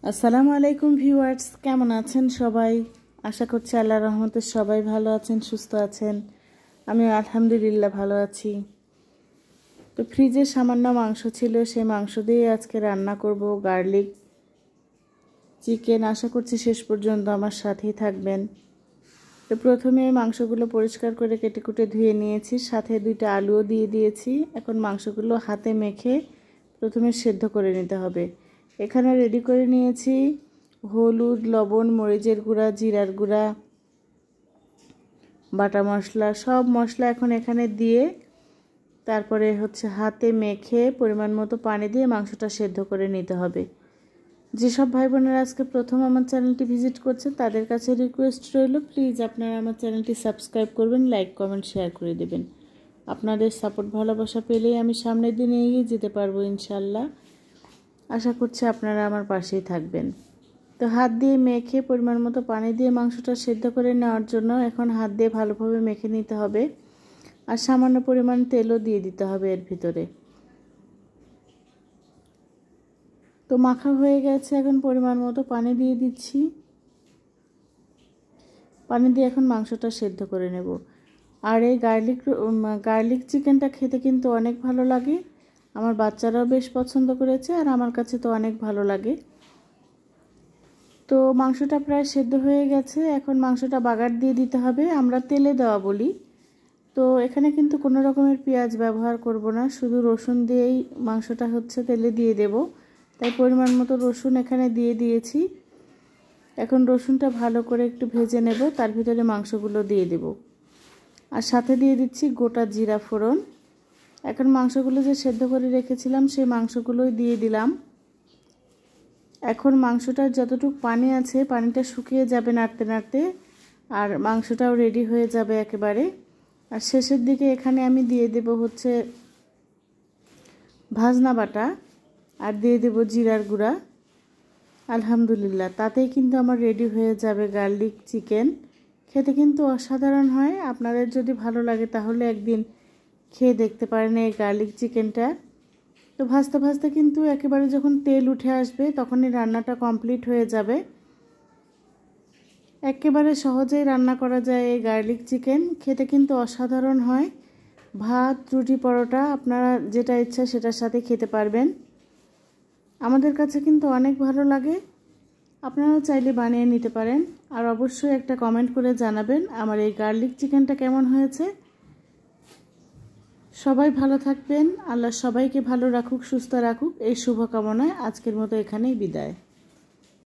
আসসালামু আলাইকুম ভিউয়ার্স, কেমন আছেন সবাই? আশা করছি আল্লাহর রহমতে সবাই ভালো আছেন, সুস্থ আছেন। আমি আলহামদুলিল্লাহ ভালো আছি। তো ফ্রিজে সামান্য মাংস ছিল, সেই মাংস দিয়ে আজকে রান্না করব গার্লিক চিকেন। আশা করছি শেষ পর্যন্ত আমার সাথেই থাকবেন। তো প্রথমে মাংসগুলো পরিষ্কার করে কেটে কুটে ধুয়ে নিয়েছি, সাথে 2টা আলুও দিয়ে দিয়েছি। এখন মাংসগুলো হাতে মেখে প্রথমে সেদ্ধ করে নিতে হবে। এখানে রেডি করে নিয়েছি হলুদ, লবণ, মরিচের গুঁড়া, জিরার গুঁড়া, বাটা মশলা, সব মশলা এখন এখানে দিয়ে তারপরে হাতে মেখে পরিমাণ মতো পানি দিয়ে মাংসটা সেদ্ধ করে নিতে হবে। যেসব ভাই বোনেরা আজকে প্রথম আমার চ্যানেলটি ভিজিট করছেন তাদের কাছে রিকোয়েস্ট রইল, প্লিজ আপনারা আমার চ্যানেলটি সাবস্ক্রাইব করবেন, লাইক কমেন্ট শেয়ার করে দেবেন। আপনাদের সাপোর্ট ভালোবাসা পেলেই আমি সামনের দিনে এগিয়ে যেতে পারবো ইনশাল্লাহ। আশা করছি আপনারা আমার পাশেই থাকবেন। তো হাত দিয়ে মেখে পরিমাণ মতো পানি দিয়ে মাংসটা সেদ্ধ করে নেওয়ার জন্য এখন হাত দিয়ে ভালোভাবে মেখে নিতে হবে, আর সামান্য পরিমাণ তেলও দিয়ে দিতে হবে এর ভিতরে। তো মাখা হয়ে গেছে, এখন পরিমাণ মতো পানি দিয়ে দিচ্ছি। পানি দিয়ে এখন মাংসটা সেদ্ধ করে নেব। আর এই গার্লিক চিকেনটা খেতে কিন্তু অনেক ভালো লাগে। আমার বাচ্চারাও বেশ পছন্দ করেছে, আর আমার কাছে তো অনেক ভালো লাগে। তো মাংসটা প্রায় সেদ্ধ হয়ে গেছে, এখন মাংসটা বাগার দিয়ে দিতে হবে। আমরা তেলে দেওয়া বলি। তো এখানে কিন্তু কোনো রকমের পেঁয়াজ ব্যবহার করব না, শুধু রসুন দিয়েই মাংসটা তেলে দিয়ে দেব। তাই পরিমাণ মতো রসুন এখানে দিয়ে দিয়েছি। এখন রসুনটা ভালো করে একটু ভেজে নেব, তার ভিতরে মাংসগুলো দিয়ে দেব। আর সাথে দিয়ে দিচ্ছি গোটা জিরা ফোড়ন। এখন মাংসগুলো যে সেদ্ধ করে রেখেছিলাম সেই মাংসগুলোই দিয়ে দিলাম। এখন মাংসটার যতটুকু পানি আছে পানিটা শুকিয়ে যাবে নাড়তে নাড়তে, আর মাংসটাও রেডি হয়ে যাবে একেবারে। আর শেষের দিকে এখানে আমি দিয়ে দেব ভাজনা বাটা, আর দিয়ে দেব জিরার গুঁড়া। আলহামদুলিল্লাহ, তাতেই কিন্তু আমার রেডি হয়ে যাবে গার্লিক চিকেন। খেতে কিন্তু অসাধারণ হয়। আপনাদের যদি ভালো লাগে তাহলে একদিন খেয়ে দেখতে পারেন এই গার্লিক চিকেনটা। তো ভাজতে ভাজতে কিন্তু একেবারে যখন তেল উঠে আসবে তখনই রান্নাটা কমপ্লিট হয়ে যাবে। একেবারে সহজেই রান্না করা যায় এই গার্লিক চিকেন, খেতে কিন্তু অসাধারণ হয়। ভাত, রুটি, পরোটা আপনারা যেটা ইচ্ছা সেটার সাথে খেতে পারবেন। আমাদের কাছে কিন্তু অনেক ভালো লাগে। আপনারা চাইলে বানিয়ে নিতে পারেন। আর অবশ্যই একটা কমেন্ট করে জানাবেন আমার এই গার্লিক চিকেনটা কেমন হয়েছে। সবাই ভালো থাকবেন, আল্লাহ সবাইকে ভালো রাখুক, সুস্থ রাখুক, এই শুভকামনায় আজকের মতো এখানেই বিদায়।